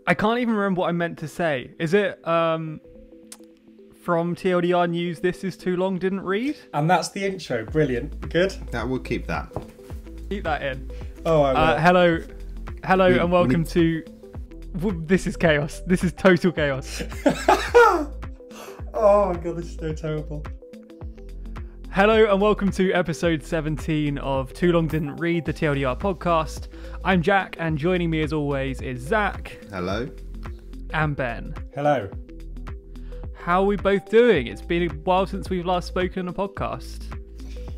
I can't even remember what I meant to say. Is it from TLDR News, this is too long, didn't read? And that's the intro. Brilliant. Good. That will keep that. Keep that in. Oh, I will. Hello, and welcome to... This is chaos. This is total chaos. Oh my god, this is so terrible. Hello and welcome to episode 17 of Too Long Didn't Read, the TLDR podcast. I'm Jack, and joining me as always is Zach. Hello. And Ben. Hello. How are we both doing? It's been a while since we've last spoken on a podcast.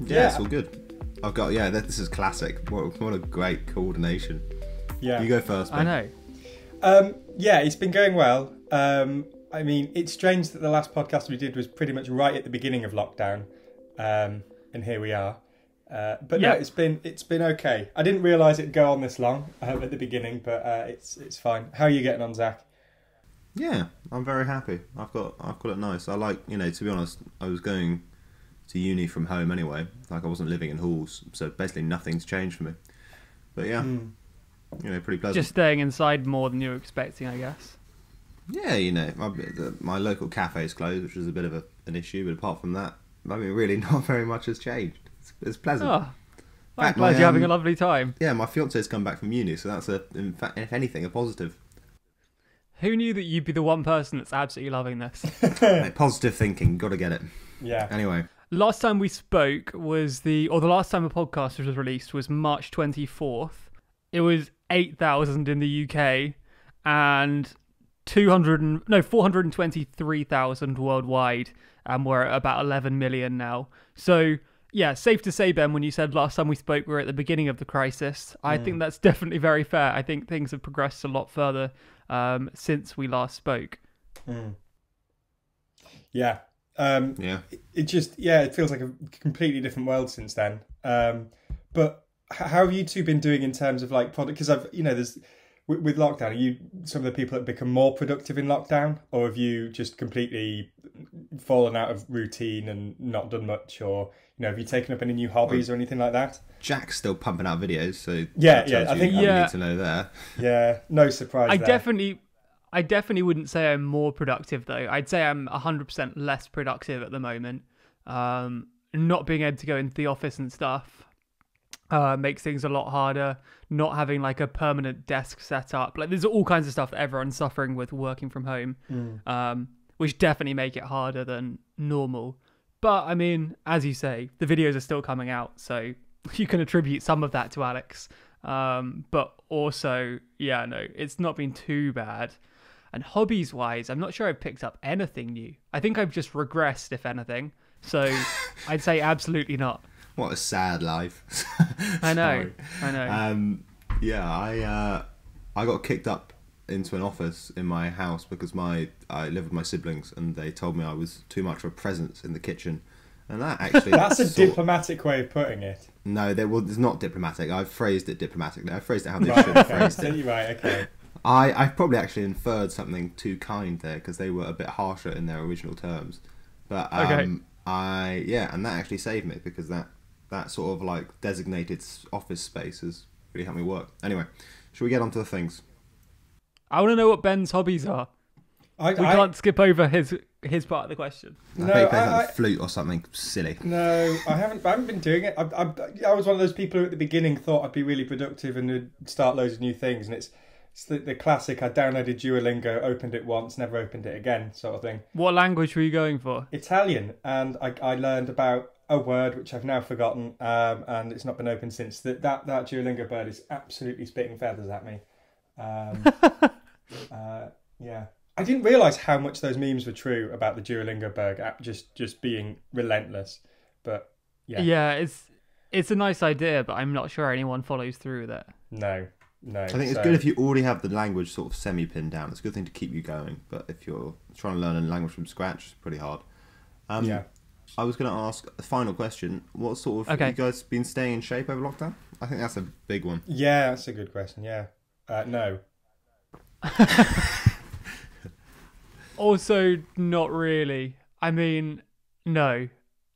Yeah, it's all good. I've got, this is classic. What a great coordination. Yeah. You go first, Ben. I know. Yeah, it's been going well. I mean, it's strange that the last podcast we did was pretty much right at the beginning of lockdown. And here we are. But yeah. No, it's been okay. I didn't realise it'd go on this long at the beginning, but it's fine. How are you getting on, Zach? Yeah, I'm very happy. I've got it nice. I like, to be honest, I was going to uni from home anyway. Like, I wasn't living in halls, so basically nothing's changed for me. But yeah, pretty pleasant. Just staying inside more than you were expecting, I guess. Yeah, my local cafe's closed, which is a bit of an issue, but apart from that, I mean, really not very much has changed. It's pleasant. Oh, I'm glad you're having a lovely time. Yeah, my fiance's come back from uni, so that's, in fact, if anything, a positive. Who knew that you'd be the one person that's absolutely loving this? Hey, positive thinking, got to get it. Yeah. Anyway. Last time we spoke was the last time a podcast was released was March 24th. It was 8,000 in the UK and 423,000 worldwide, and we're at about 11 million now. So, yeah, safe to say, Ben, when you said last time we spoke we were at the beginning of the crisis, I think that's definitely very fair. I think things have progressed a lot further since we last spoke. Yeah. It feels like a completely different world since then. But how have you two been doing in terms of like product? Because there's with lockdown, are you some of the people that become more productive in lockdown, or have you just completely fallen out of routine and not done much, or have you taken up any new hobbies or anything like that? Jack's still pumping out videos, so I think you need to know there. Yeah, no surprise. I definitely wouldn't say I'm more productive though. I'd say I'm 100% less productive at the moment. Not being able to go into the office and stuff makes things a lot harder. Not having like a permanent desk set up, like there's all kinds of stuff that everyone's suffering with working from home, which definitely make it harder than normal. But I mean, as you say, the videos are still coming out, so you can attribute some of that to Alex. But also, it's not been too bad. And hobbies wise, I'm not sure I've picked up anything new. I think I've just regressed, if anything. So I'd say absolutely not. What a sad life. I know. I got kicked up into an office in my house because I live with my siblings, and they told me I was too much of a presence in the kitchen. And that actually... That's a diplomatic way of putting it. No, it's not diplomatic. I've phrased it diplomatically. I phrased it how they should have phrased it. Right, okay. I've probably actually inferred something too kind there, because they were a bit harsher in their original terms. But and that actually saved me, because that sort of like designated office space has really helped me work. Anyway, shall we get on to the things? I want to know what Ben's hobbies are. We can't skip over his part of the question. I bet he plays like the flute or something silly. No, I haven't been doing it. I was one of those people who at the beginning thought I'd be really productive and would start loads of new things, and it's the classic, I downloaded Duolingo, opened it once, never opened it again sort of thing. What language were you going for? Italian, and I learned about a word which I've now forgotten, and it's not been opened since. That Duolingo bird is absolutely spitting feathers at me. Yeah. I didn't realise how much those memes were true about the Duolingo bird just being relentless. But yeah. Yeah, it's a nice idea, but I'm not sure anyone follows through with it. No. I think it's good if you already have the language sort of semi-pinned down. It's a good thing to keep you going. But if you're trying to learn a language from scratch, it's pretty hard. I was going to ask a final question. What sort of... Have you guys been staying in shape over lockdown? I think that's a big one. Yeah, that's a good question, yeah. No. Also, not really. I mean, no.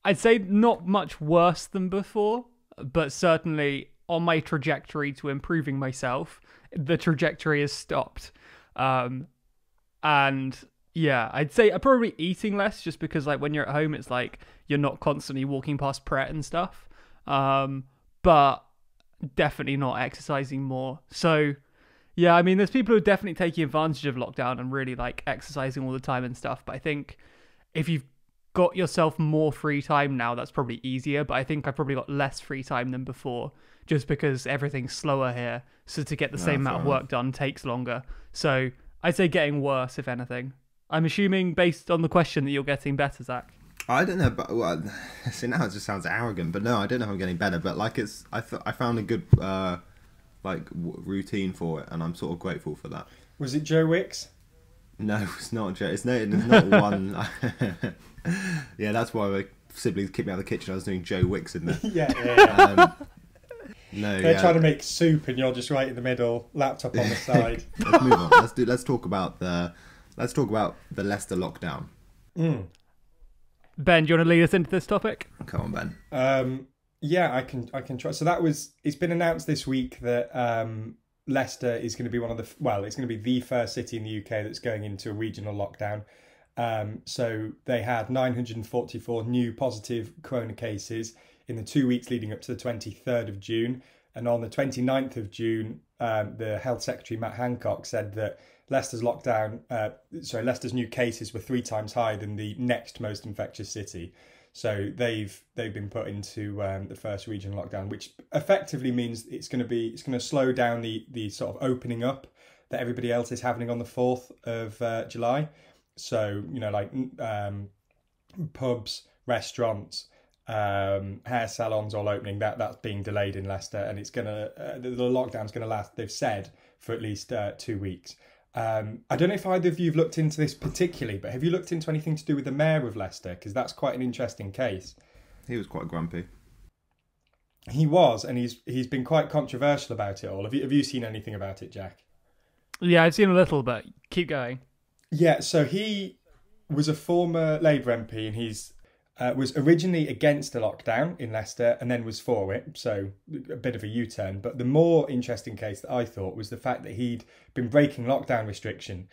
I'd say not much worse than before, but certainly on my trajectory to improving myself, the trajectory has stopped. And yeah, I'd say I'm probably eating less just because like when you're at home, it's like you're not constantly walking past Pret and stuff. But definitely not exercising more. So yeah, I mean, there's people who are definitely taking advantage of lockdown and really like exercising all the time and stuff. But I think if you've got yourself more free time now, that's probably easier. But I think I've probably got less free time than before just because everything's slower here. So to get the same amount of work done takes longer. So I'd say getting worse, if anything. I'm assuming based on the question that you're getting better, Zach. I don't know, but well, see now it just sounds arrogant. But no, I don't know if I'm getting better. But like I found a good routine for it, and I'm sort of grateful for that. Was it Joe Wicks? No, it's not Joe. It's not one. Yeah, that's why my siblings kicked me out of the kitchen. I was doing Joe Wicks in there. Yeah. No, they're trying to make soup, and you're just right in the middle, laptop on the side. Let's move on. Let's talk about the Leicester lockdown. Ben, do you want to lead us into this topic? Come on, Ben. Yeah, I can try. So it's been announced this week that Leicester is going to be it's going to be the first city in the UK that's going into a regional lockdown. So they had 944 new positive corona cases in the 2 weeks leading up to the 23rd of June. And on the 29th of June, the Health Secretary, Matt Hancock, said that Leicester's new cases were 3 times higher than the next most infectious city. So they've been put into the first regional lockdown, which effectively means it's going to slow down the sort of opening up that everybody else is having on the 4th of July. So, like pubs, restaurants, hair salons all opening, that's being delayed in Leicester, and it's the lockdown's gonna last, they've said, for at least 2 weeks. I don't know if either of you have looked into this particularly, but have you looked into anything to do with the mayor of Leicester? Because that's quite an interesting case. He was quite grumpy. He was, and he's been quite controversial about it all. Have you seen anything about it, Jack? Yeah, I've seen a little, but keep going. Yeah, so he was a former Labour MP, and he's was originally against a lockdown in Leicester and then was for it, so a bit of a U-turn. But the more interesting case that I thought was the fact that he'd been breaking lockdown restriction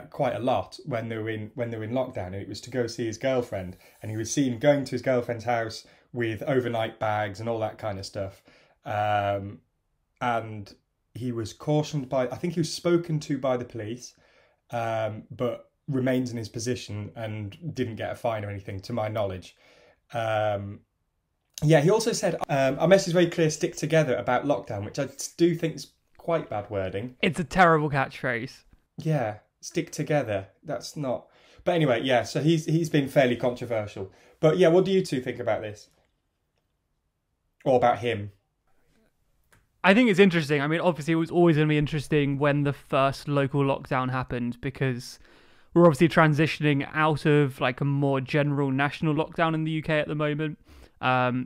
quite a lot when they were in lockdown, and it was to go see his girlfriend, and he was seen going to his girlfriend's house with overnight bags and all that kind of stuff. And he was cautioned I think he was spoken to by the police, but remains in his position and didn't get a fine or anything, to my knowledge. He also said, our message is very clear, stick together about lockdown, which I do think is quite bad wording. It's a terrible catchphrase. Yeah, stick together. That's not... But anyway, yeah, so he's been fairly controversial. But yeah, what do you two think about this? Or about him? I think it's interesting. I mean, obviously it was always going to be interesting when the first local lockdown happened, because we're obviously transitioning out of like a more general national lockdown in the UK at the moment.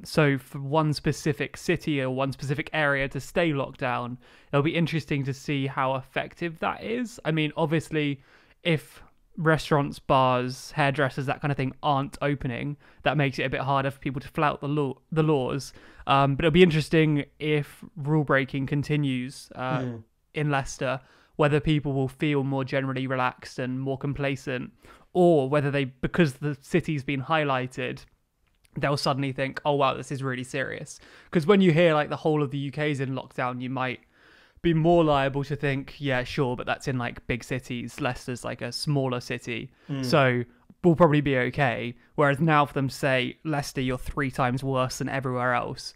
So for one specific city or one specific area to stay locked down, it'll be interesting to see how effective that is. I mean, obviously, if restaurants, bars, hairdressers, that kind of thing aren't opening, that makes it a bit harder for people to flout the laws. But it'll be interesting if rule breaking continues in Leicester, whether people will feel more generally relaxed and more complacent, or whether because the city's been highlighted, they'll suddenly think, oh wow, this is really serious. Because when you hear like the whole of the UK's in lockdown, you might be more liable to think, yeah, sure, but that's in like big cities. Leicester's like a smaller city, so we'll probably be okay. Whereas now for them to say, Leicester, you're 3 times worse than everywhere else,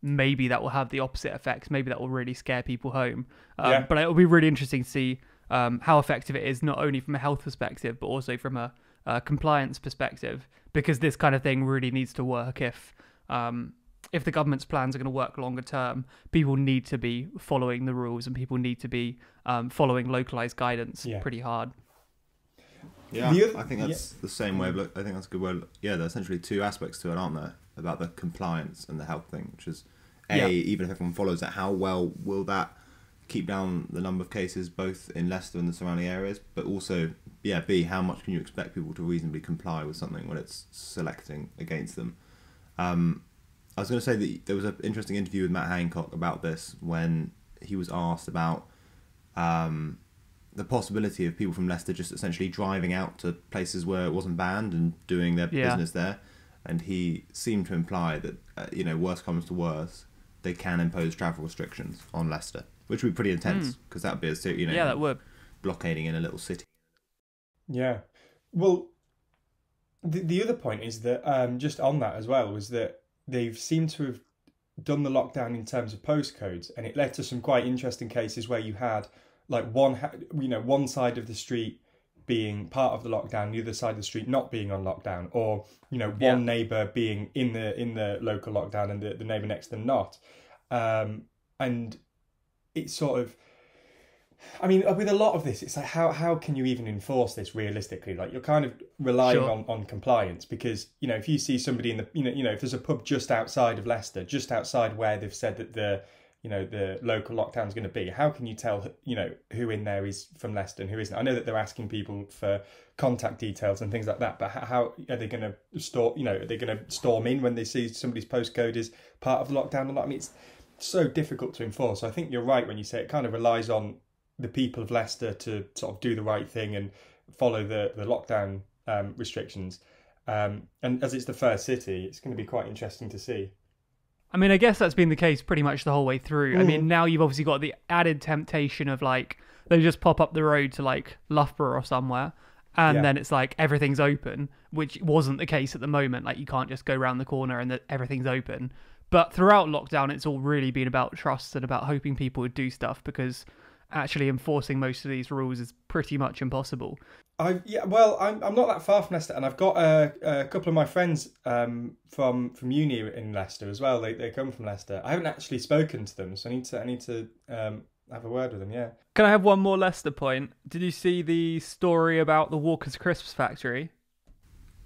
maybe that will have the opposite effect. Maybe that will really scare people home. But it'll be really interesting to see how effective it is, not only from a health perspective, but also from a compliance perspective, because this kind of thing really needs to work. If the government's plans are going to work longer term, people need to be following the rules, and people need to be following localized guidance pretty hard. Yeah, I think that's the same way. I think that's a good way. Yeah, there's essentially 2 aspects to it, aren't there? About the compliance and the health thing, which is even if everyone follows that, how well will that keep down the number of cases both in Leicester and the surrounding areas, but also B, how much can you expect people to reasonably comply with something when it's selecting against them? I was going to say that there was an interesting interview with Matt Hancock about this when he was asked about the possibility of people from Leicester just essentially driving out to places where it wasn't banned and doing their business there. And he seemed to imply that, worst comes to worst, they can impose travel restrictions on Leicester, which would be pretty intense, because that would be that would. Blockading in a little city. Yeah. Well, the other point is that, just on that as well, was that they've seemed to have done the lockdown in terms of postcodes, and it led to some quite interesting cases where you had like one side of the street being part of the lockdown, the other side of the street not being on lockdown, or one neighbour being in the local lockdown and the neighbour next to them not, and it's sort of, I mean, with a lot of this, it's like how can you even enforce this realistically? Like, you're kind of relying on compliance, because if you see somebody in the if there's a pub just outside of Leicester, just outside where they've said that the local lockdown is going to be, how can you tell who in there is from Leicester and who isn't? I know that they're asking people for contact details and things like that, but how are they going to are they going to storm in when they see somebody's postcode is part of the lockdown or not? I mean, it's so difficult to enforce. So I think you're right when you say it kind of relies on the people of Leicester to sort of do the right thing and follow the lockdown restrictions. And as it's the first city, it's going to be quite interesting to see. I mean, I guess that's been the case pretty much the whole way through. I mean, now you've obviously got the added temptation of like, they just pop up the road to like Loughborough or somewhere, and then it's like everything's open, which wasn't the case at the moment. Like, you can't just go around the corner and everything's open. But throughout lockdown, it's all really been about trust and about hoping people would do stuff, because actually enforcing most of these rules is pretty much impossible. I'm not that far from Leicester, and I've got a couple of my friends from uni in Leicester as well. They come from Leicester. I haven't actually spoken to them, so I need to have a word with them. Yeah. Can I have one more Leicester point? Did you see the story about the Walker's Crisps factory?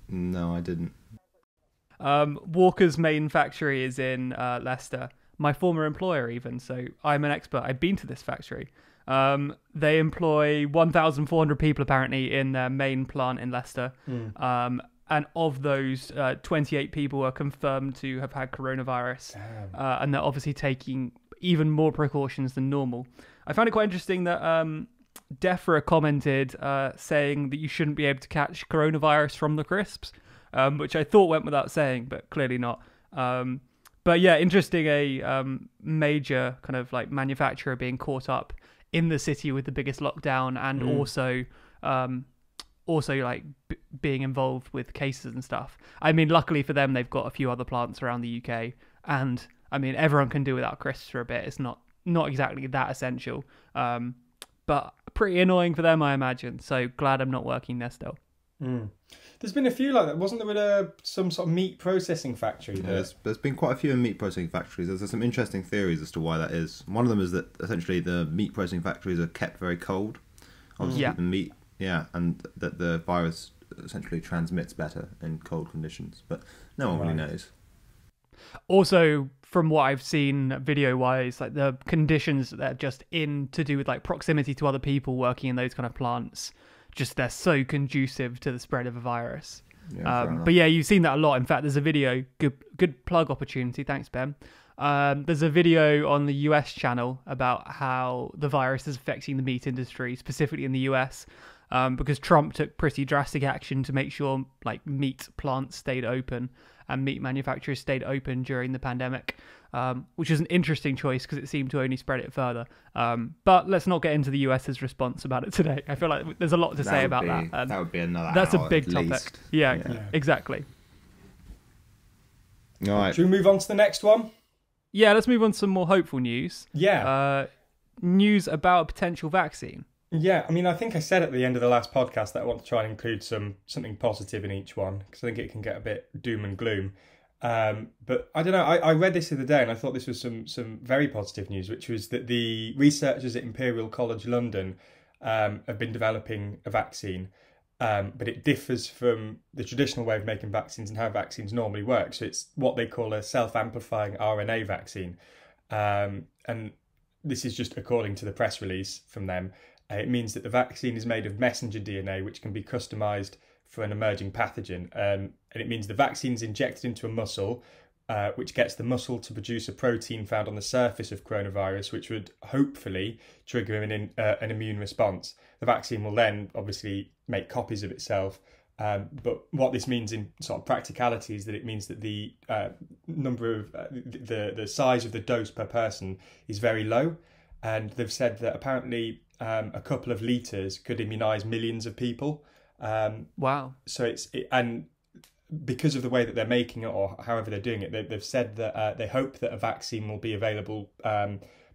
No, I didn't. Walker's main factory is in Leicester. My former employer, even, so I'm an expert. I've been to this factory. They employ 1,400 people apparently in their main plant in Leicester. And of those, 28 people are confirmed to have had coronavirus. And they're obviously taking even more precautions than normal. I found it quite interesting that Defra commented saying that you shouldn't be able to catch coronavirus from the crisps, which I thought went without saying, but clearly not. But yeah, interesting, a major kind of like manufacturer being caught up in the city with the biggest lockdown, and also like being involved with cases and stuff. I mean, luckily for them, they've got a few other plants around the UK, and I mean, everyone can do without crisps for a bit. It's not exactly that essential, but pretty annoying for them, I imagine. So glad I'm not working there still. There's been a few like that, wasn't there, with some sort of meat processing factory? There's been quite a few in meat processing factories. There's some interesting theories as to why that is. One of them is that essentially the meat processing factories are kept very cold. Obviously, the meat, and that the virus essentially transmits better in cold conditions. But no one really knows. Also, from what I've seen video-wise, like the conditions that are just in to do with like proximity to other people working in those kind of plants, just they're so conducive to the spread of a virus. But yeah, you've seen that a lot. In fact, there's a video, good plug opportunity, thanks Ben. There's a video on the US channel about how the virus is affecting the meat industry, specifically in the US, because Trump took pretty drastic action to make sure like meat plants stayed open and meat manufacturers stayed open during the pandemic, which is an interesting choice because it seemed to only spread it further. But let's not get into the US's response about it today. I feel like there's a lot to say about that. And that would be another that's hour a big at topic. least. Yeah, exactly. All right. Should we move on to the next one? Yeah, let's move on to some more hopeful news. Yeah. News about a potential vaccine. Yeah, I mean, I think I said at the end of the last podcast that I want to try and include something positive in each one, because I think it can get a bit doom and gloom. But I don't know, I read this the other day and I thought this was some very positive news, which was that the researchers at Imperial College London have been developing a vaccine, but it differs from the traditional way of making vaccines and how vaccines normally work. So it's what they call a self-amplifying RNA vaccine. And this is just according to the press release from them. It means that the vaccine is made of messenger DNA, which can be customised for an emerging pathogen. And it means the vaccine is injected into a muscle which gets the muscle to produce a protein found on the surface of coronavirus, which would hopefully trigger an immune response. The vaccine will then obviously make copies of itself. But what this means in sort of practicality is that it means that the number of the size of the dose per person is very low, and they've said that apparently a couple of litres could immunise millions of people. Wow! So and because of the way that they're making it, or however they're doing it, they've said that they hope that a vaccine will be available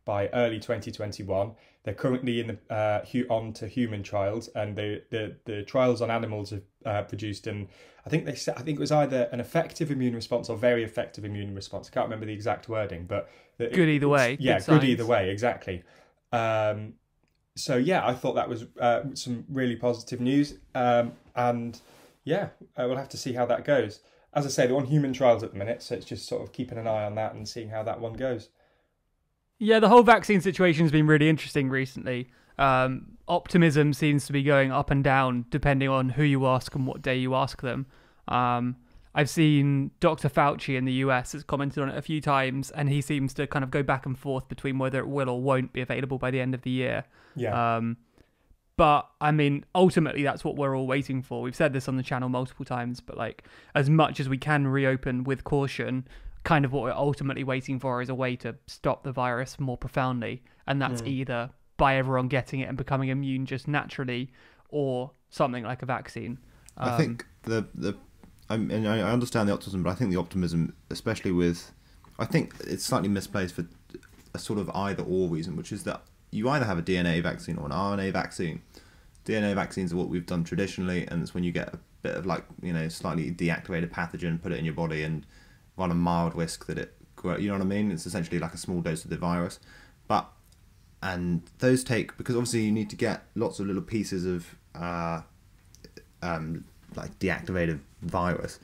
by early 2021. They're currently in the on to human trials, and the trials on animals have produced I think it was either an effective immune response or very effective immune response. I can't remember the exact wording, but good either way. Yeah, good either way, exactly. So yeah, I thought that was some really positive news, and yeah, we'll have to see how that goes. As I say, they're on human trials at the minute, so it's just sort of keeping an eye on that and seeing how that one goes. Yeah, the whole vaccine situation has been really interesting recently. Optimism seems to be going up and down depending on who you ask and what day you ask them. I've seen Dr. Fauci in the US has commented on it a few times, and he seems to kind of go back and forth between whether it will or won't be available by the end of the year. Yeah. But I mean, ultimately, that's what we're all waiting for. We've said this on the channel multiple times, but like, as much as we can reopen with caution, kind of what we're ultimately waiting for is a way to stop the virus more profoundly, and that's either by everyone getting it and becoming immune just naturally, or something like a vaccine. I think I understand the optimism, but I think the optimism, especially with, I think it's slightly misplaced for a sort of either or reason, which is that you either have a DNA vaccine or an RNA vaccine. DNA vaccines are what we've done traditionally, and it's when you get a bit of slightly deactivated pathogen, put it in your body, and run a mild risk that it grow. You know what I mean? It's essentially like a small dose of the virus, and those take, because obviously you need to get lots of little pieces of deactivated virus.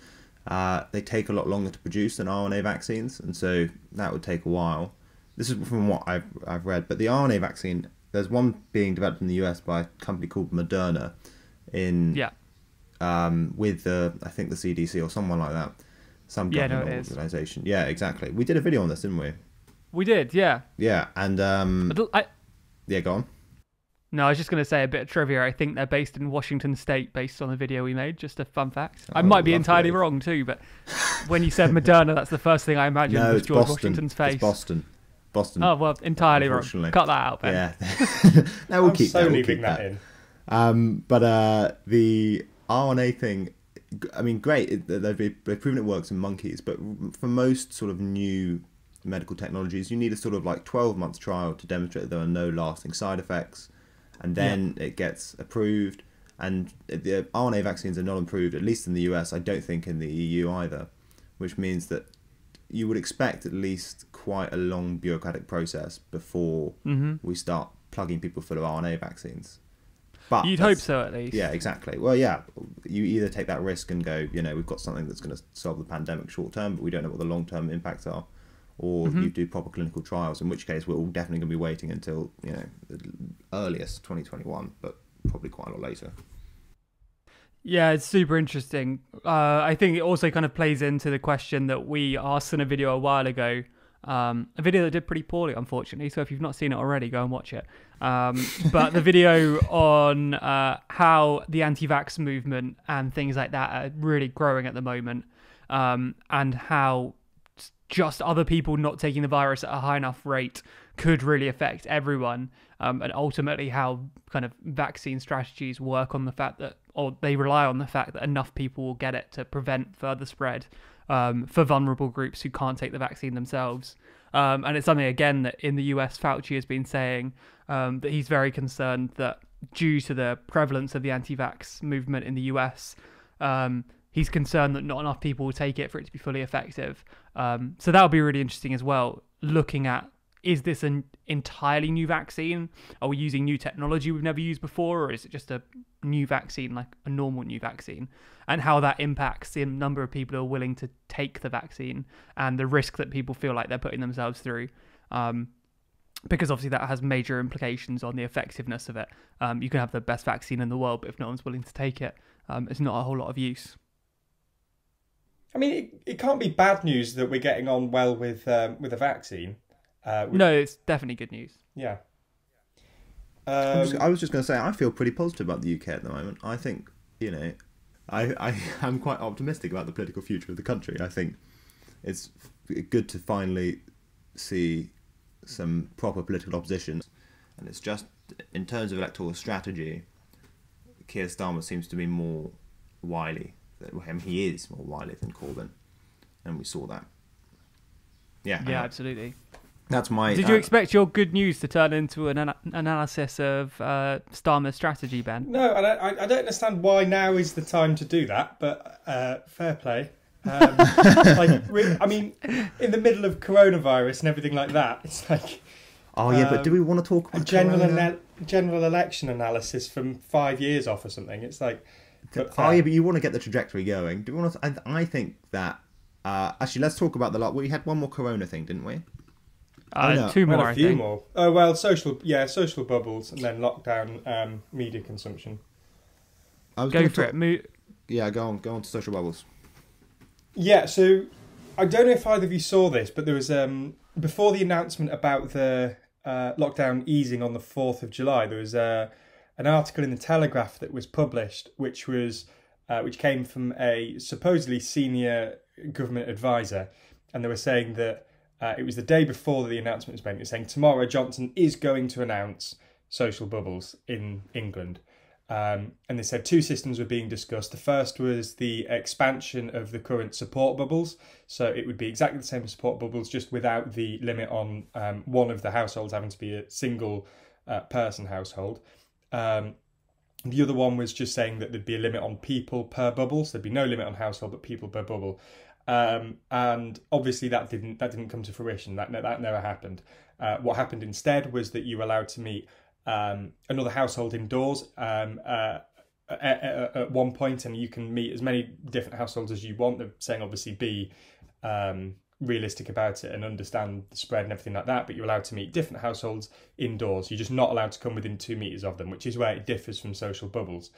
They take a lot longer to produce than RNA vaccines, and so that would take a while. This is from what I've read, but the RNA vaccine, there's one being developed in the US by a company called Moderna, with I think the CDC or someone like that, some government organisation. Yeah, exactly. We did a video on this, didn't we? We did, yeah. Yeah, and yeah, go on. No, I was just going to say a bit of trivia. I think they're based in Washington State, based on the video we made. Just a fun fact. I might be entirely wrong too, but when you said Moderna, that's the first thing I imagined was George Washington's face. It's Boston. Oh well, entirely wrong. Cut that out, Ben. Yeah. No, we'll keep that. We'll keep that in. But the RNA thing, I mean, great. They've proven it works in monkeys, but for most sort of new medical technologies, you need a sort of 12-month trial to demonstrate that there are no lasting side effects, and then it gets approved. And the RNA vaccines are not approved, at least in the US. I don't think in the EU either, which means that you would expect at least quite a long bureaucratic process before we start plugging people full of RNA vaccines. But you'd hope so, at least. Yeah, exactly. Well, yeah, you either take that risk and go, we've got something that's going to solve the pandemic short term, but we don't know what the long-term impacts are, or you do proper clinical trials, in which case we're all definitely going to be waiting until, the earliest 2021, but probably quite a lot later. Yeah, it's super interesting. I think it also kind of plays into the question that we asked in a video a while ago, a video that did pretty poorly, unfortunately, so if you've not seen it already, go and watch it. But the video on how the anti-vax movement and things like that are really growing at the moment, and how just other people not taking the virus at a high enough rate could really affect everyone, and ultimately how kind of vaccine strategies work on the fact that, or they rely on the fact that enough people will get it to prevent further spread for vulnerable groups who can't take the vaccine themselves. And it's something, again, that in the US, Fauci has been saying that he's very concerned that due to the prevalence of the anti-vax movement in the US, he's concerned that not enough people will take it for it to be fully effective. So that'll be really interesting as well, looking at, is this an entirely new vaccine? Are we using new technology we've never used before? Or is it just a new vaccine, like a normal new vaccine? And how that impacts the number of people who are willing to take the vaccine and the risk that people feel like they're putting themselves through. Because obviously that has major implications on the effectiveness of it. You can have the best vaccine in the world, but if no one's willing to take it, it's not a whole lot of use. I mean, it can't be bad news that we're getting on well with a vaccine. No, it's definitely good news. Yeah. I was just going to say, I feel pretty positive about the UK at the moment. I think, I'm quite optimistic about the political future of the country. I think it's good to finally see some proper political opposition. And it's just, in terms of electoral strategy, Keir Starmer seems to be more wily. He is more wily than Corbyn. And we saw that. Yeah, absolutely. That's my. Did you expect your good news to turn into an analysis of Starmer's strategy, Ben? No, I don't understand why now is the time to do that. But fair play. I mean, in the middle of coronavirus and everything like that, it's like. Oh yeah, but do we want to talk about general election analysis from 5 years off or something? It's like. But you want to get the trajectory going. Do we want to? I think that. Actually, let's talk about we had one more corona thing, didn't we? Two more, a few more. Oh well, social bubbles, and then lockdown, media consumption. Go for it. Yeah, go on to social bubbles. Yeah, so I don't know if either of you saw this, but there was before the announcement about the lockdown easing on the 4th of July, there was an article in the Telegraph that was published, which came from a supposedly senior government advisor, and they were saying that it was the day before the announcement was made. It was saying tomorrow Johnson is going to announce social bubbles in England. And they said 2 systems were being discussed. The first was the expansion of the current support bubbles. So it would be exactly the same as support bubbles, just without the limit on one of the households having to be a single person household. The other one was just saying that there'd be a limit on people per bubble. So there'd be no limit on household, but people per bubble. And obviously that didn't come to fruition. That never happened. What happened instead was that you were allowed to meet another household indoors at one point, and you can meet as many different households as you want. They're saying obviously be realistic about it and understand the spread and everything like that, but you're allowed to meet different households indoors. You're just not allowed to come within 2 meters of them, which is where it differs from social bubbles.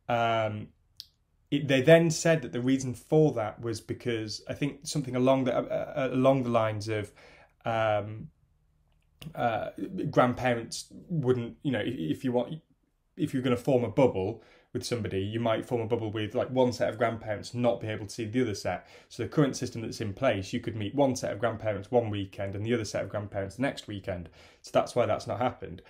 They then said that the reason for that was because I think something along the lines of grandparents wouldn't, if you're going to form a bubble with somebody, you might form a bubble with like one set of grandparents, not be able to see the other set. So the current system that's in place, you could meet one set of grandparents one weekend and the other set of grandparents the next weekend. So that's why that's not happened.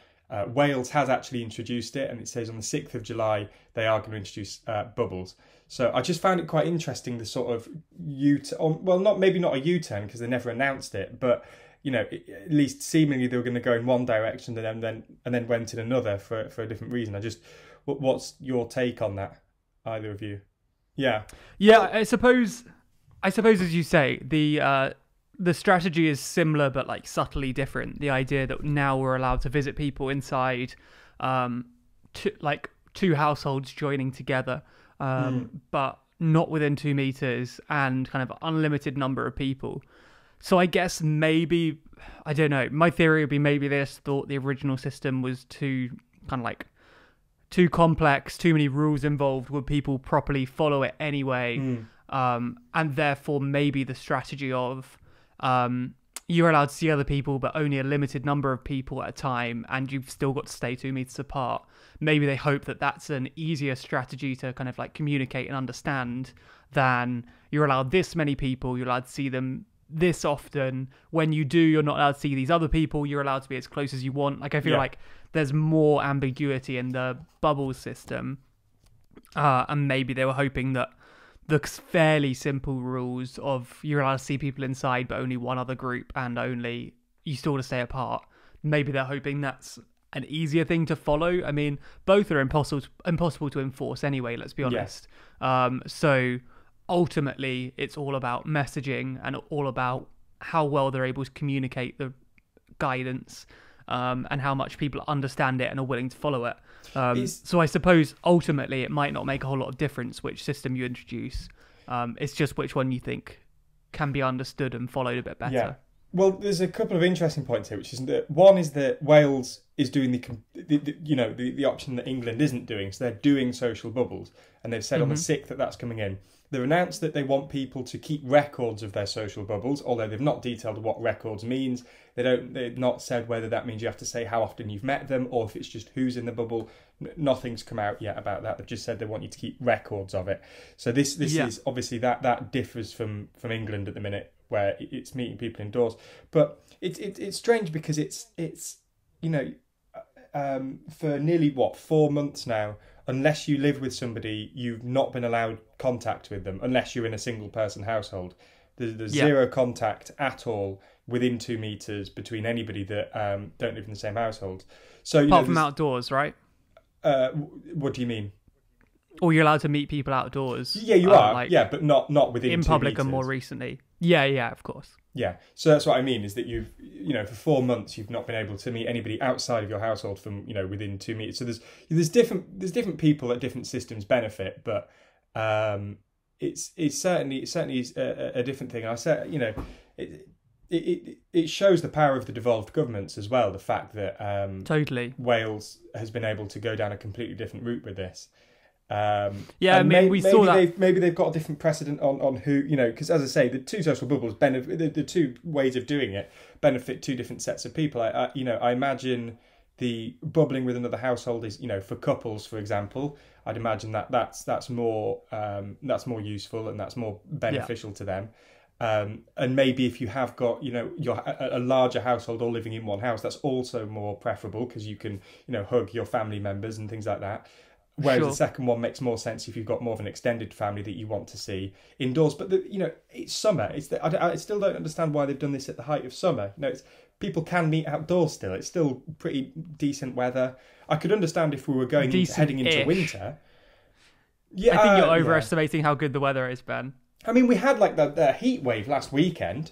Wales has actually introduced it, and it says on the 6th of July they are going to introduce bubbles. So I just found it quite interesting, the sort of maybe not a U-turn because they never announced it, but at least seemingly they were going to go in one direction and then went in another for a different reason. What's your take on that, either of you? Yeah. I suppose as you say, the strategy is similar but like subtly different. The idea that now we're allowed to visit people inside, two households joining together, but not within 2 meters, and kind of unlimited number of people. So I guess maybe, I don't know, my theory would be maybe they just thought the original system was too complex, too many rules involved. Would people properly follow it anyway? And therefore maybe the strategy of you're allowed to see other people but only a limited number of people at a time, and you've still got to stay 2 meters apart. Maybe they hope that that's an easier strategy to kind of like communicate and understand than you're allowed this many people, you're allowed to see them this often. When you do, you're not allowed to see these other people, you're allowed to be as close as you want. Like I feel like there's more ambiguity in the bubble system, and maybe they were hoping that the fairly simple rules of you're allowed to see people inside but only one other group and only you still to stay apart, maybe they're hoping that's an easier thing to follow. I mean, both are impossible to enforce anyway, let's be honest. So ultimately it's all about messaging and all about how well they're able to communicate the guidance, and how much people understand it and are willing to follow it. So I suppose ultimately it might not make a whole lot of difference which system you introduce. It's just which one you think can be understood and followed a bit better. Yeah. Well, there's a couple of interesting points here, which is that one is that Wales is doing the option that England isn't doing. So they're doing social bubbles, and they've said on the 6th that that's coming in. They've announced that they want people to keep records of their social bubbles, although they've not detailed what records means. They've not said whether that means you have to say how often you've met them or if it's just who's in the bubble. Nothing's come out yet about that. They've just said they want you to keep records of it. So this is obviously that differs from England at the minute, where it's meeting people indoors. But it's strange because it's for nearly 4 months now, unless you live with somebody, you've not been allowed contact with them unless you're in a single person household. There's zero contact at all within 2 meters between anybody that don't live in the same household. So apart from outdoors, right? What do you mean? Or you're allowed to meet people outdoors. Yeah, you are. Yeah, but not within in 2 public meters. and more recently. Yeah, of course. Yeah, so that's what I mean, is that you've, for 4 months you've not been able to meet anybody outside of your household from, within 2 meters. So there's different people that different systems benefit, but it's certainly a different thing. I said, it shows the power of the devolved governments as well. The fact that totally Wales has been able to go down a completely different route with this. We saw that. Maybe they've got a different precedent on who, because as I say, the two social bubbles benefit, the two ways of doing it benefit two different sets of people. I imagine the bubbling with another household is, for couples, for example, I'd imagine that's more useful and that's more beneficial to them. And maybe if you have got, a larger household all living in one house, that's also more preferable because you can, hug your family members and things like that. Whereas the second one makes more sense if you've got more of an extended family that you want to see indoors. But it's summer. I still don't understand why they've done this at the height of summer. People can meet outdoors still. It's still pretty decent weather. I could understand if we were heading into winter. Yeah, I think you're overestimating how good the weather is, Ben. I mean, we had the heat wave last weekend.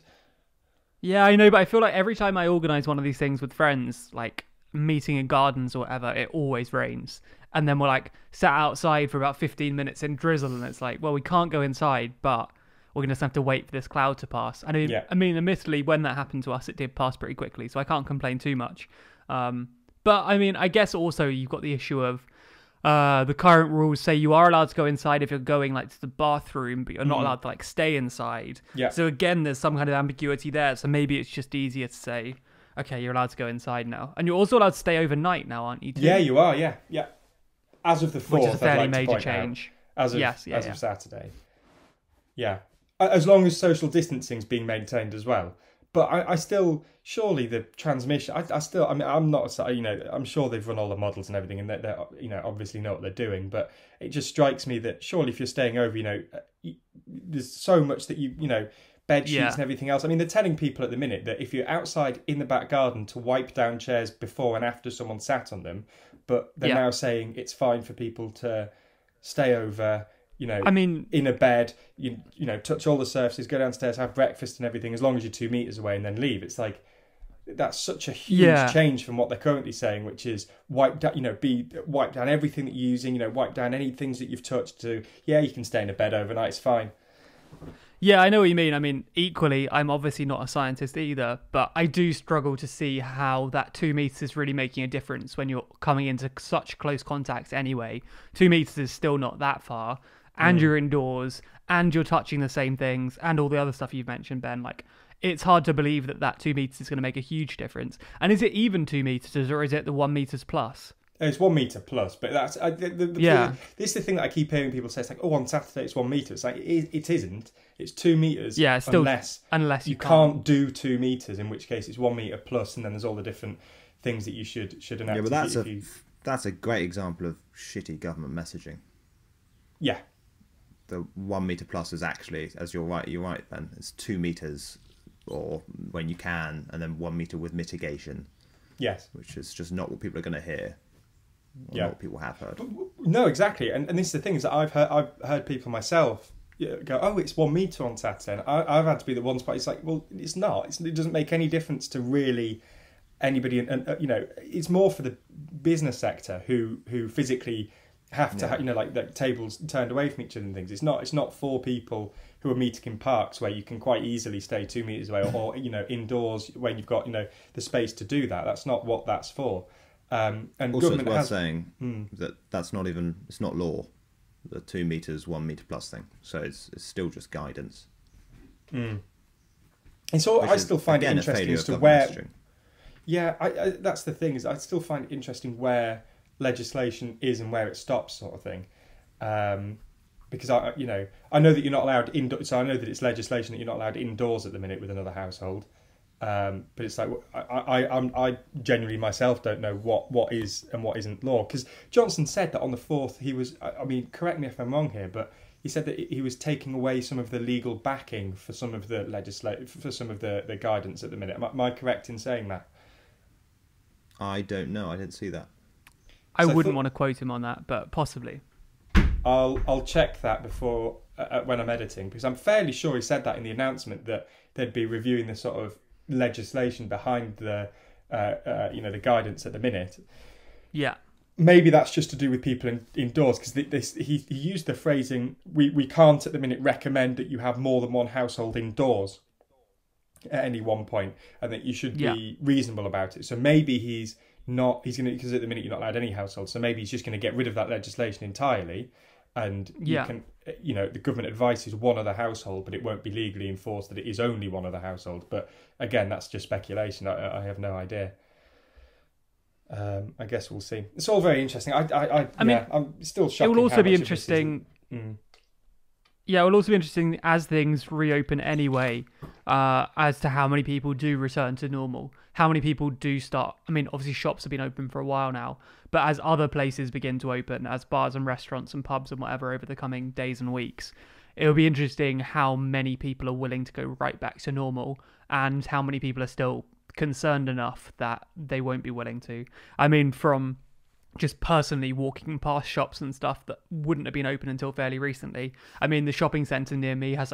Yeah, I know, but I feel like every time I organise one of these things with friends, like meeting in gardens or whatever, it always rains. And then we're sat outside for about 15 minutes in drizzle, and it's we can't go inside, but we're going to have to wait for this cloud to pass. I mean, admittedly, when that happened to us, it did pass pretty quickly, so I can't complain too much. But I mean, I guess also you've got the issue of the current rules say you are allowed to go inside if you're going to the bathroom, but you're not allowed to stay inside. Yeah. So again, there's some kind of ambiguity there. So maybe it's just easier to say, okay, you're allowed to go inside now, and you're also allowed to stay overnight now, aren't you? Too? Yeah, you are. Yeah. As of the 4th, which is a fairly major change. As of Saturday. Yeah. As long as social distancing's being maintained as well. But I still, surely the transmission, I'm not, I'm sure they've run all the models and everything and they're obviously know what they're doing. But it just strikes me that surely if you're staying over, there's so much that bed sheets and everything else. I mean, they're telling people at the minute that if you're outside in the back garden to wipe down chairs before and after someone sat on them, but they're now saying it's fine for people to stay over, in a bed, touch all the surfaces, go downstairs, have breakfast and everything, as long as you're 2 meters away and then leave. It's that's such a huge change from what they're currently saying, which is wipe down everything that you're using, wipe down any things that you've touched to, you can stay in a bed overnight, it's fine. Yeah, I know what you mean. I mean, equally, I'm obviously not a scientist either, but I do struggle to see how that 2 meters is really making a difference when you're coming into such close contact anyway. 2 meters is still not that far, and you're indoors, and you're touching the same things, and all the other stuff you've mentioned, Ben. It's hard to believe that 2 meters is going to make a huge difference. And is it even 2 meters, or is it the 1 meters plus? It's 1 meter plus, but that's this is the thing that I keep hearing people say. It's on Saturday it's 1 meter. It's it isn't. It's 2 meters. Yeah, still, unless you can't do 2 meters, in which case it's 1 meter plus, and then there's all the different things that you should enact. Yeah, but that's a great example of shitty government messaging. Yeah. The 1 meter plus is actually, as you're right, Ben. It's 2 meters, or when you can, and then 1 meter with mitigation. Yes. Which is just not what people are going to hear. Not what people have heard. No, exactly. And this is the thing, is that I've heard people myself go, oh, it's 1 meter on Saturday. And I've had to be the one spot. It's well, it's not. It doesn't make any difference to really anybody. And it's more for the business sector who physically have to the tables turned away from each other and things. It's not for people who are meeting in parks where you can quite easily stay 2 meters away, or indoors when you've got the space to do that. That's not what that's for. And also, it's worth saying that that's not even, it's not law. the 2 meters, 1 meter plus thing. So it's still just guidance. And so I still find it interesting as to where. Messaging. Yeah, I that's the thing, is I still find it interesting where legislation is and where it stops, sort of thing. Because I know that you're not allowed indoors. So I know that it's legislation that you're not allowed indoors at the minute with another household. But it's like I genuinely myself don't know what is and what isn't law. Because Johnson said that on the 4th he was. I mean, correct me if I'm wrong here, but he said that he was taking away some of the legal backing for some of the the guidance at the minute. Am I correct in saying that? I don't know. I didn't see that. I wouldn't want to quote him on that, but possibly. I'll check that before when I'm editing, because I'm fairly sure he said that in the announcement that they'd be reviewing the sort of legislation behind the the guidance at the minute. Yeah. Maybe that's just to do with people indoors, because he used the phrasing, we can't at the minute recommend that you have more than one household indoors at any one point, and that you should be reasonable about it. So maybe he's going to, because at the minute you're not allowed any household, so maybe he's just going to get rid of that legislation entirely, and you can, the government advice is one other household, but it won't be legally enforced that it is only one other household. But again, that's just speculation. I have no idea. I guess we'll see. It's all very interesting. I mean, I'm still shocked. It will also be interesting. Yeah, it will also be interesting as things reopen anyway, as to how many people do return to normal. How many people do start. I mean, obviously shops have been open for a while now, but as other places begin to open, as bars and restaurants and pubs and whatever over the coming days and weeks, it will be interesting how many people are willing to go right back to normal, and how many people are still concerned enough that they won't be willing to. I mean, from just personally walking past shops and stuff that wouldn't have been open until fairly recently. I mean, the shopping centre near me had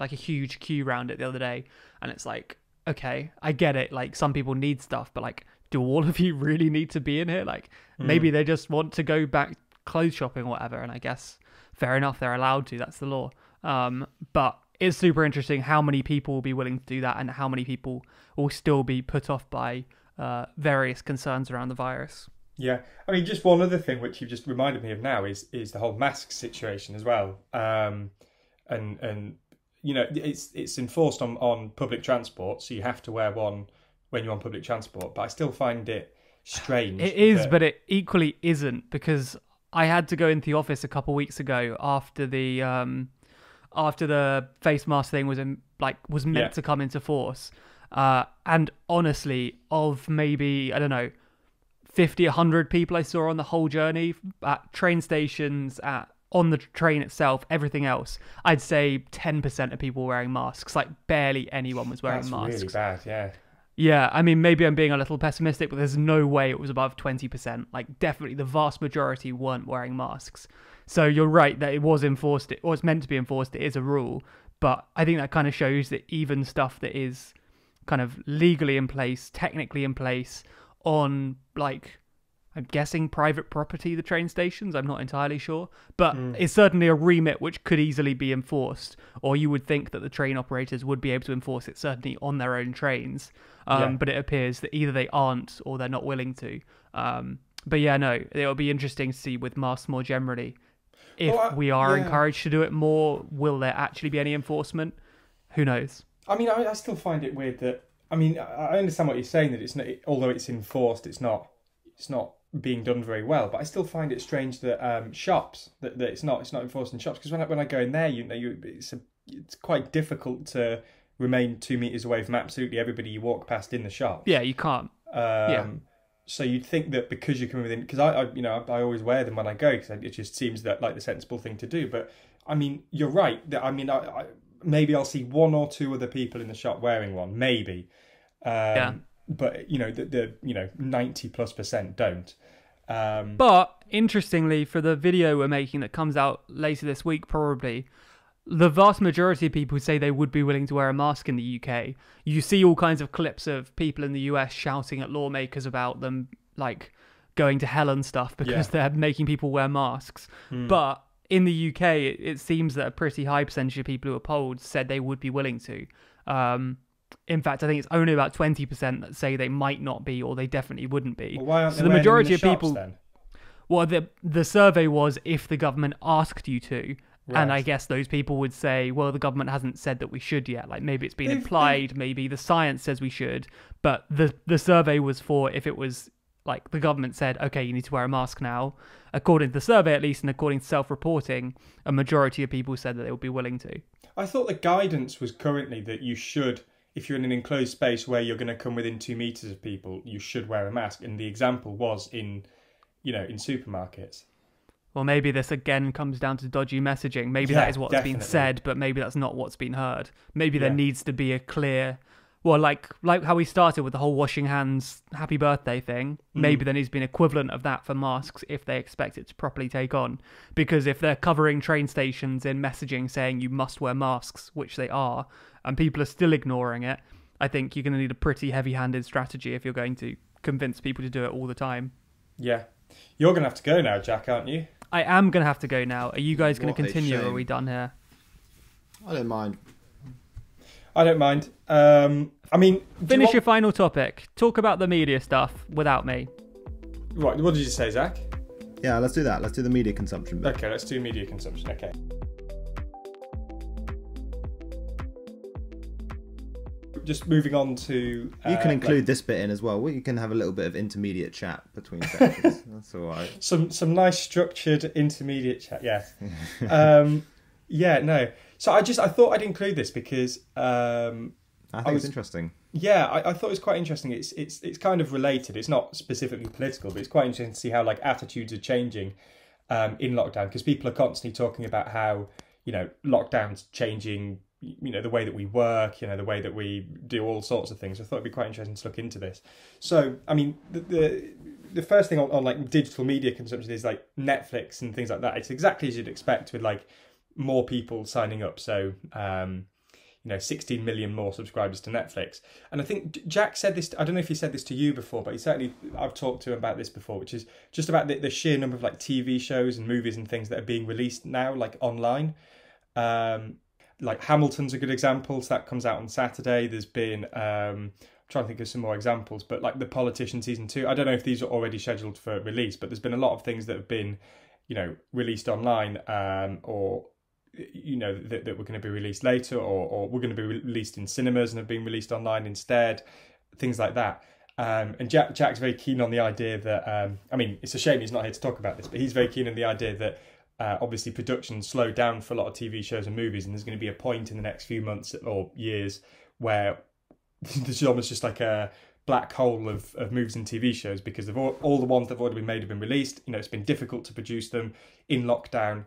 a huge queue around it the other day, and it's like, okay, I get it. Like, some people need stuff, but like, do all of you really need to be in here? Like, maybe they just want to go back clothes shopping or whatever, and I guess fair enough, they're allowed to. That's the law. But it's super interesting how many people will be willing to do that, and how many people will still be put off by various concerns around the virus. Yeah, I mean, just one other thing which you've just reminded me of now is the whole mask situation as well. And it's enforced on public transport, so you have to wear one when you're on public transport. But I still find it strange. It is, but it equally isn't, because I had to go into the office a couple of weeks ago after the face mask thing was meant to come into force. And honestly, of maybe, I don't know, 50, 100 people I saw on the whole journey, at train stations, on the train itself, everything else, I'd say 10% of people were wearing masks. Like, barely anyone was wearing masks. That's really bad, yeah. Yeah, I mean, maybe I'm being a little pessimistic, but there's no way it was above 20%. Like, definitely the vast majority weren't wearing masks. So you're right that it was enforced, or it's meant to be enforced, it is a rule. But I think that kind of shows that even stuff that is kind of legally in place, technically in place, on, like, I'm guessing private property, the train stations, I'm not entirely sure, but it's certainly a remit which could easily be enforced, or you would think that the train operators would be able to enforce it, certainly on their own trains, but it appears that either they aren't or they're not willing to. But yeah, no, it'll be interesting to see with masks more generally. If we are encouraged to do it more, will there actually be any enforcement? Who knows? I mean, I still find it weird that, I mean, I understand what you're saying, that it's not, although it's enforced, it's not being done very well. But I still find it strange that shops that it's not enforced in shops, because when I go in there, it's quite difficult to remain 2 meters away from absolutely everybody you walk past in the shop. Yeah, you can't. So you'd think that because you're coming within, because I always wear them when I go, because it just seems that like the sensible thing to do. But I mean, you're right. I mean, maybe I'll see one or two other people in the shop wearing one, maybe. But the 90+% don't. But interestingly, for the video we're making that comes out later this week, probably, the vast majority of people say they would be willing to wear a mask in the UK. You see all kinds of clips of people in the US shouting at lawmakers about them, like, going to hell and stuff because they're making people wear masks. But in the UK, it seems that a pretty high percentage of people who were polled said they would be willing to. In fact, I think it's only about 20% that say they might not be, or they definitely wouldn't be. Well, why aren't so they the majority in the of shops, people then? Well, the survey was if the government asked you to. Right. And I guess those people would say, well, the government hasn't said that we should yet. Like, maybe it's been implied, maybe the science says we should. But the survey was for if it was, like, the government said, okay, you need to wear a mask now. According to the survey, at least, and according to self-reporting, a majority of people said that they would be willing to. I thought the guidance was currently that you should, if you're in an enclosed space where you're going to come within 2 meters of people, you should wear a mask. And the example was in supermarkets. Well, maybe this again comes down to dodgy messaging. Maybe that is what's been said, but maybe that's not what's been heard. Maybe there needs to be a clear... Well, like how we started with the whole washing hands, happy birthday thing. Maybe there needs to be an equivalent of that for masks if they expect it to properly take on. Because if they're covering train stations in messaging saying you must wear masks, which they are, and people are still ignoring it, I think you're going to need a pretty heavy-handed strategy if you're going to convince people to do it all the time. Yeah. You're going to have to go now, Jack, aren't you? I am going to have to go now. Are you guys going to continue, or are we done here? I don't mind. I don't mind. I mean... Finish your final topic. Talk about the media stuff without me. Right, what did you say, Zach? Yeah, let's do that. Let's do the media consumption bit. Okay, let's do media consumption, okay. Just moving on to... you can include this bit in as well. You can have a little bit of intermediate chat between sections. That's all right. Some nice structured intermediate chat, yes. Yeah, no. So I thought I'd include this because... I think it's interesting. Yeah, I thought it was quite interesting. It's kind of related. It's not specifically political, but it's quite interesting to see how like attitudes are changing in lockdown, because people are constantly talking about how, lockdown's changing, the way that we work, the way that we do all sorts of things. I thought it'd be quite interesting to look into this. So, I mean, the first thing on like digital media consumption is like Netflix and things like that. It's exactly as you'd expect with like more people signing up. So, 16 million more subscribers to Netflix. And I think Jack said this, I don't know if he said this to you before, but I've talked to him about this before, which is just about the sheer number of like TV shows and movies and things that are being released now, like online. Like Hamilton's a good example. So that comes out on Saturday. There's been, I'm trying to think of some more examples, but like The Politician season 2, I don't know if these are already scheduled for release, but there's been a lot of things that have been, released online, or that were going to be released later, or were going to be released in cinemas and have been released online instead, things like that. And Jack's very keen on the idea that, it's a shame he's not here to talk about this, but he's very keen on the idea that obviously production slowed down for a lot of TV shows and movies, and there's going to be a point in the next few months or years where there's almost just like a black hole of movies and TV shows, because of all the ones that have already been made have been released. It's been difficult to produce them in lockdown,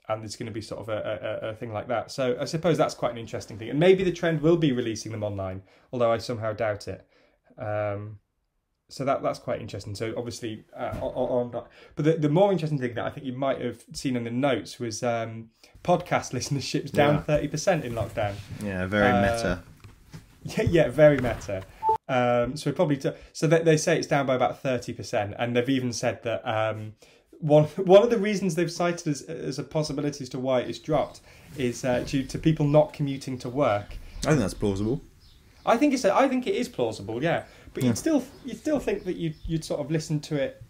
and there's going to be sort of a thing like that. So I suppose that's quite an interesting thing. And maybe the trend will be releasing them online, although I somehow doubt it. So that's quite interesting. So obviously, but the more interesting thing that I think you might have seen in the notes was podcast listenership's down 30% in lockdown. Yeah, very meta. Yeah, very meta. So probably so they say it's down by about 30%, and they've even said that one of the reasons they've cited as a possibility as to why it's dropped is due to people not commuting to work. I think that's plausible. I think it is plausible, yeah. But you'd still think that you'd sort of listen to it,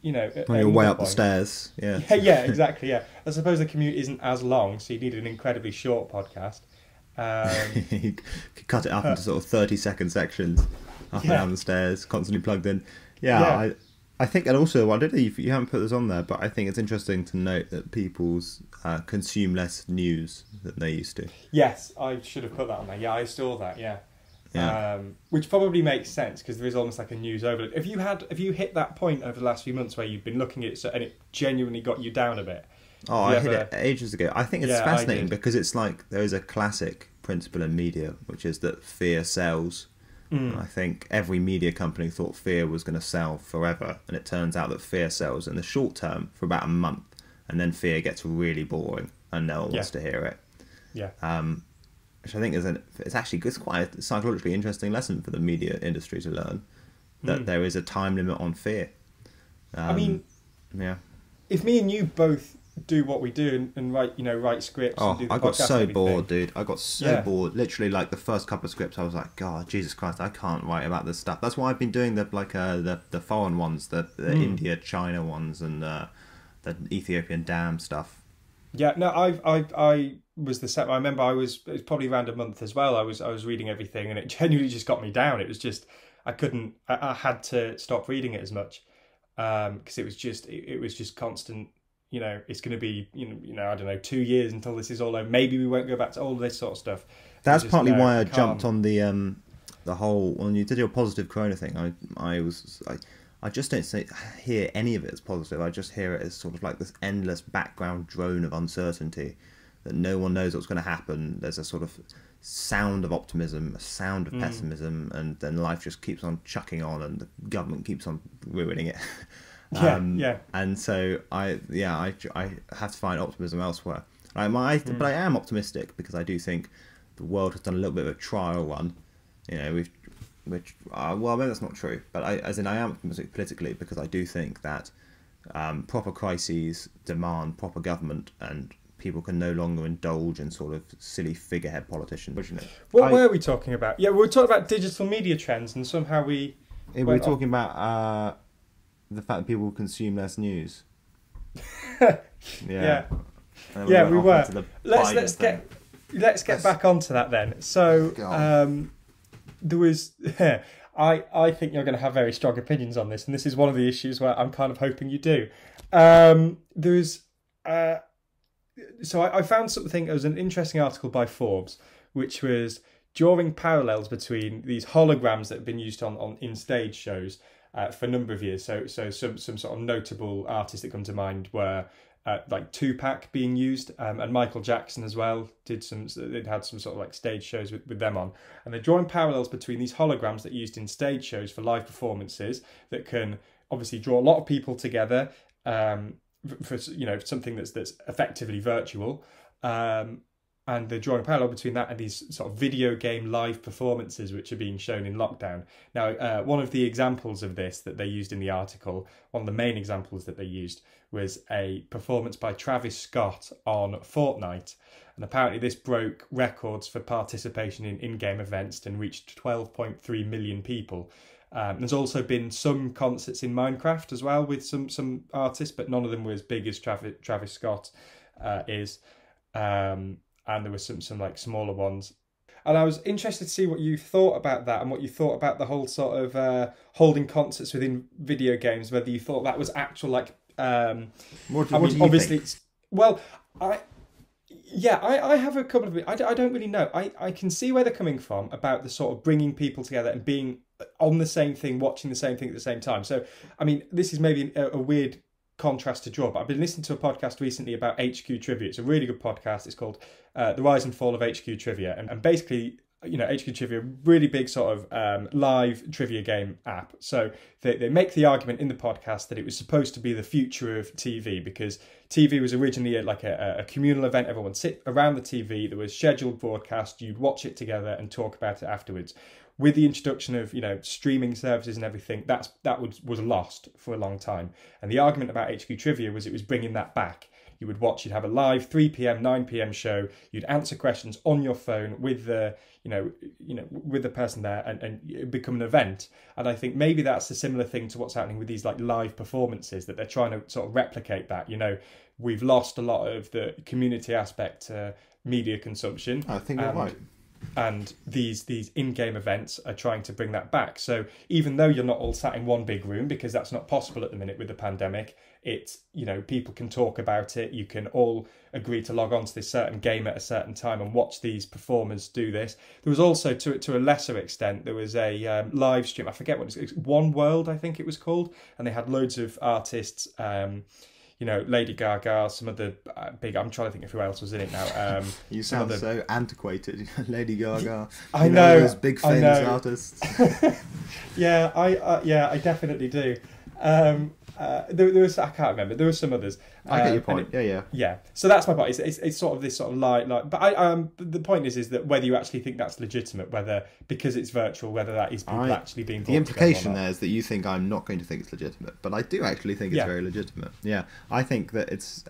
on your way up the stairs. Yeah. Yeah, exactly. Yeah, I suppose the commute isn't as long, so you need an incredibly short podcast. You could cut it up into sort of 30-second sections, up and down the stairs, constantly plugged in. Yeah. I think, and also, I don't know if you haven't put this on there, but I think it's interesting to note that people's consume less news than they used to. Yes, I should have put that on there. Yeah, I saw that. Yeah. Which probably makes sense, because there is almost like a news overload. Have you hit that point over the last few months where you've been looking at it and it genuinely got you down a bit? Oh, I hit it ages ago. I think it's fascinating because it's like there is a classic principle in media, which is that fear sells. I think every media company thought fear was going to sell forever, and it turns out that fear sells in the short term for about a month, and then fear gets really boring and no one wants to hear it. Yeah. Which I think it's quite a psychologically interesting lesson for the media industry to learn, that there is a time limit on fear. If me and you both do what we do and write, write scripts. Oh, and do the I got podcast so and everything. bored, dude. I got so bored. Literally, like the first couple of scripts, I was like, God, Jesus Christ, I can't write about this stuff. That's why I've been doing the foreign ones, the India, China ones, and the Ethiopian dam stuff. Yeah, no, I was the same. I remember it was probably around a month as well. I was reading everything, and it genuinely just got me down. It was just I had to stop reading it as much because it was just constant. It's going to be I don't know, 2 years until this is all over. Maybe we won't go back to all this sort of stuff. That's partly why I jumped on the whole when you did your positive corona thing. I just don't hear any of it as positive. I just hear it as sort of like this endless background drone of uncertainty that no one knows what's going to happen. There's a sort of sound of optimism, a sound of pessimism, and then life just keeps on chucking on, and the government keeps on ruining it. And so I have to find optimism elsewhere. But I am optimistic because I do think the world has done a little bit of a trial run. Well, maybe that's not true, but I am optimistic politically because I do think that proper crises demand proper government, and people can no longer indulge in sort of silly figurehead politicians. What were we talking about? Yeah, we were talking about digital media trends, and somehow we were talking about the fact that people consume less news. Yeah, we were. Let's get back onto that then. So. There was, I think you're going to have very strong opinions on this, and this is one of the issues where I'm kind of hoping you do. So I found something. It was an interesting article by Forbes, which was drawing parallels between these holograms that have been used in stage shows for a number of years. So some sort of notable artists that come to mind were. Like Tupac being used, and Michael Jackson as well they'd had some sort of like stage shows with them on, and they're drawing parallels between these holograms that are used in stage shows for live performances that can obviously draw a lot of people together for something that's effectively virtual, and they're drawing a parallel between that and these sort of video game live performances which are being shown in lockdown. Now, one of the examples of this that they used in the article, one of the main examples that they used, was a performance by Travis Scott on Fortnite. And apparently this broke records for participation in in-game events and reached 12.3 million people. There's also been some concerts in Minecraft as well with some artists, but none of them were as big as Travis Scott is. And there were some like smaller ones. And I was interested to see what you thought about that and what you thought about the whole sort of holding concerts within video games, whether you thought that was actual like... what do you obviously, think? Well, I have a couple of... I don't really know. I can see where they're coming from about the sort of bringing people together and being on the same thing, watching the same thing at the same time. So, I mean, this is maybe a weird contrast to draw, but I've been listening to a podcast recently about HQ Trivia. It's a really good podcast. It's called The Rise and Fall of HQ Trivia. And basically, HQ Trivia, really big sort of live trivia game app. So they make the argument in the podcast that it was supposed to be the future of TV, because TV was originally like a communal event. Everyone would sit around the TV. There was scheduled broadcast. You'd watch it together and talk about it afterwards. With the introduction of streaming services and everything, that was lost for a long time. And the argument about HQ Trivia was it was bringing that back. You'd have a live 3 p.m, 9 p.m. show. You'd answer questions on your phone with the with the person there, and it become an event. And I think maybe that's a similar thing to what's happening with these like live performances, that they're trying to sort of replicate that. We've lost a lot of the community aspect to media consumption. I think you're right. And these in-game events are trying to bring that back. So even though you're not all sat in one big room, because that's not possible at the minute with the pandemic, it's, people can talk about it. You can all agree to log on to this certain game at a certain time and watch these performers do this. There was also, to a lesser extent, there was a live stream. I forget what it was. One World, I think it was called. And they had loads of artists, Lady Gaga, some of the big... I'm trying to think of who else was in it now. You sound so antiquated. Lady Gaga. I know. Those big famous artists. Yeah, I definitely do. There was, I can't remember. There were some others. I get your point. Yeah. So that's my point. It's sort of this sort of like. But the point is that whether you actually think that's legitimate, whether because it's virtual, whether that is people actually being. The implication there is that you think I'm not going to think it's legitimate, but I do actually think it's very legitimate. Yeah, I think that it's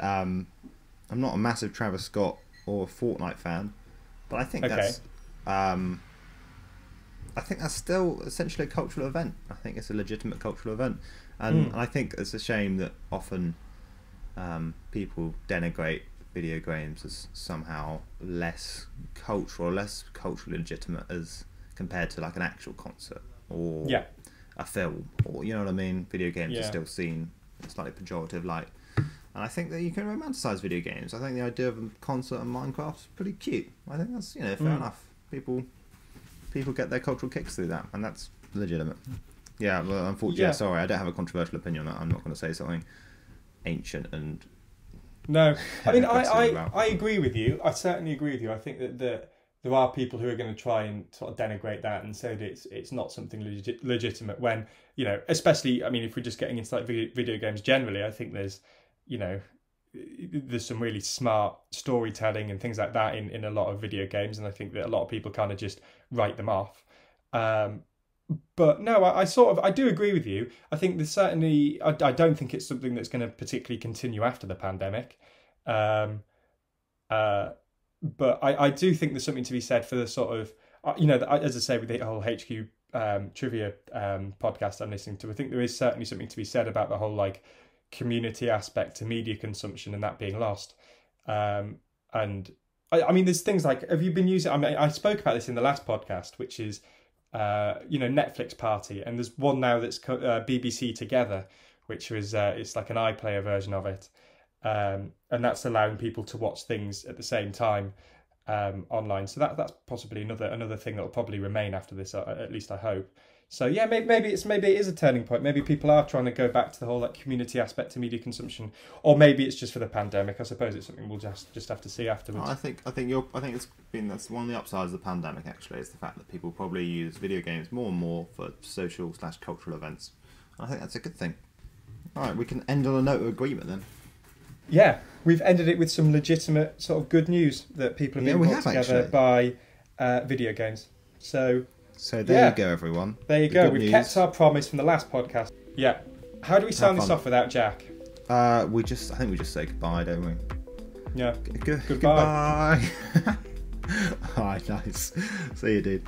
I'm not a massive Travis Scott or Fortnite fan, but I think that's still essentially a cultural event. I think it's a legitimate cultural event, and I think it's a shame that often people denigrate video games as somehow less cultural, less culturally legitimate as compared to like an actual concert or a film, or you know what I mean. Video games are still seen in a slightly pejorative light. And I think that you can romanticize video games. I think the idea of a concert in Minecraft's pretty cute. I think that's, you know, fair enough. People get their cultural kicks through that, and that's legitimate. Yeah, well, unfortunately, sorry, I don't have a controversial opinion on that. I'm not going to say something ancient and... No, I mean, I agree with you. I certainly agree with you. I think that there are people who are going to try and sort of denigrate that and say that it's not something legitimate when, you know, especially, I mean, if we're just getting into like video games generally, I think there's some really smart storytelling and things like that in a lot of video games, and I think that a lot of people kind of just write them off. But no, I do agree with you. I think there's certainly, I don't think it's something that's going to particularly continue after the pandemic. But I do think there's something to be said for the sort of, as I say, with the whole HQ trivia podcast I'm listening to, I think there is certainly something to be said about the whole like community aspect to media consumption and that being lost. And I mean, there's things like, have you been using, I mean, I spoke about this in the last podcast, which is, Netflix Party, and there's one now that's BBC Together, which was, it's like an iPlayer version of it. And that's allowing people to watch things at the same time online. So that's possibly another thing that will probably remain after this, at least I hope. So yeah, maybe it is a turning point. Maybe people are trying to go back to the whole like community aspect to media consumption, or maybe it's just for the pandemic. I suppose it's something we'll just have to see afterwards. I think that's one of the upsides of the pandemic. Actually, is the fact that people probably use video games more and more for social/cultural events. I think that's a good thing. All right, we can end on a note of agreement then. Yeah, we've ended it with some legitimate sort of good news that people have been brought together by video games. So there you go, everyone. There you go. We've kept our promise from the last podcast. Yeah. How do we sign this off without Jack? I think we just say goodbye, don't we? Yeah. Goodbye. All right, nice. See you, dude.